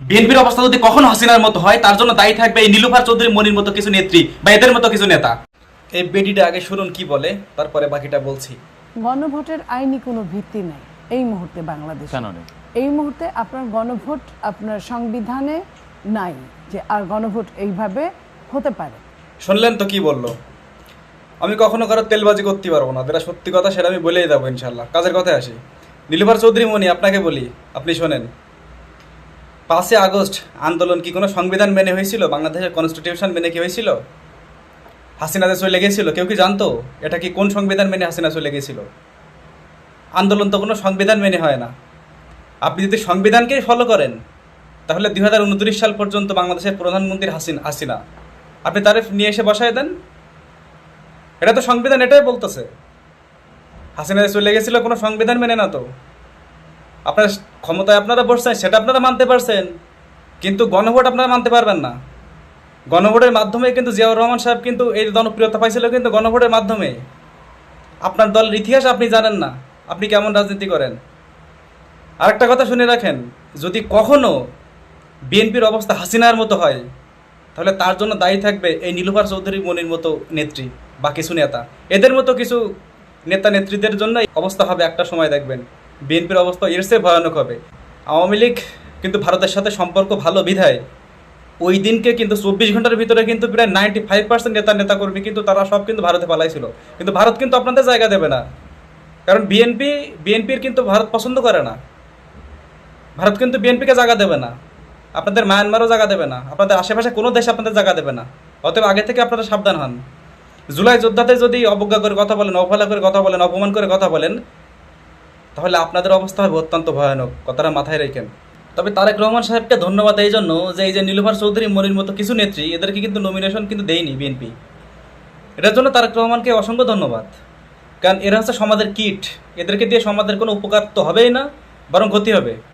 বিএনপির অবস্থা যদি কখনো হাসিনার মতো হয় তার জন্য দায়ী থাকবে এই নীলুফার চৌধুরী মনির মতো কিছু নেত্রী বা এদের মতো কিছু নেতা। এই বেডিটা আগে শুনুন কি বলে, তারপরে বাকিটা বলছি। গণভোটের আইনি কোনো ভিত্তি নাই এই মুহূর্তে বাংলাদেশে। এই মুহূর্তে আপনার গণভোট আপনার সংবিধানে নাই যে আর গণভোট এইভাবে হতে পারে। শুনলেন তো কি বললো? আমি কখনো কারো তেলবাজি করতে পারবো না, যেটা সত্যি কথা সেটা আমি বলেই দেবো ইনশাল্লাহ। কাজের কথায় আসি। নীলুফার চৌধুরী মনি, আপনাকে বলি, আপনি শোনেন, 5 আগস্ট আন্দোলন কি কোনো সংবিধান মেনে হয়েছিল? বাংলাদেশের কনস্টিটিউশন মেনে কি হয়েছিল? হাসিনা যে চলে গেছিল কেউ কি জানতো এটা কি কোন সংবিধান মেনে হাসিনা চলে গেছিল? আন্দোলন তো কোনো সংবিধান মেনে হয় না। আপনি যদি সংবিধানকেই ফলো করেন তাহলে 2029 সাল পর্যন্ত বাংলাদেশের প্রধানমন্ত্রী হাসিনা আপনি তারে নিয়ে এসে বসায় দেন। এটা তো সংবিধান এটাই বলতেছে। হাসিনা যে চলে গেছিল কোনো সংবিধান মেনে না তো। আপনার ক্ষমতায় আপনারা বসছেন সেটা আপনারা মানতে পারছেন, কিন্তু গণভোট আপনারা মানতে পারবেন না। গণভোটের মাধ্যমে কিন্তু জিয়াউর রহমান সাহেব কিন্তু এই জনপ্রিয়তা পাইছিল কিন্তু গণভোটের মাধ্যমে। আপনার দলের ইতিহাস আপনি জানেন না, আপনি কেমন রাজনীতি করেন। আরেকটা কথা শুনে রাখেন, যদি কখনো বিএনপির অবস্থা হাসিনার মতো হয় তাহলে তার জন্য দায়ী থাকবে এই নীলুফার চৌধুরী মনির মতো নেত্রী বা কিছু নেতা। এদের মতো কিছু নেতা নেত্রীদের জন্য অবস্থা হবে একটা সময়, দেখবেন বিএনপির অবস্থা এর চেয়ে ভয়ানক হবে। আওয়ামী লীগ কিন্তু ভারতের সাথে সম্পর্ক ভালো বিধায় ওই দিনকে কিন্তু 24 ঘন্টার ভিতরে কিন্তু প্রায় 95% নেতাকর্মী কিন্তু তারা সব কিন্তু ভারতে পালাইছিল। কিন্তু ভারত কিন্তু আপনাদের জায়গা দেবে না, কারণ বিএনপির কিন্তু ভারত পছন্দ করে না। ভারত কিন্তু বিএনপিকে জায়গা দেবে না, আপনাদের মায়ানমারও জায়গা দেবে না, আপনাদের আশেপাশে কোনো দেশ আপনাদের জায়গা দেবে না। অতএব আগে থেকে আপনারা সাবধান হন। জুলাই যোদ্ধাতে যদি অবজ্ঞা করে কথা বলেন, অবহেলা করে কথা বলেন, অপমান করে কথা বলেন, তাহলে আপনাদের অবস্থা হবে অত্যন্ত ভয়ানক। কথাটা মাথায় রেখেন। তবে তারেক রহমান সাহেবকে ধন্যবাদ এই জন্য যে এই যে নীলুফার চৌধুরী মনির মতো কিছু নেত্রী এদেরকে কিন্তু নমিনেশন কিন্তু দেয়নি বিএনপি। এটার জন্য তারেক রহমানকে অসংখ্য ধন্যবাদ, কারণ এরা হচ্ছে সমাজের কিট। এদেরকে দিয়ে সমাজের কোনো উপকার তো হবেই না, বরং ক্ষতি হবে।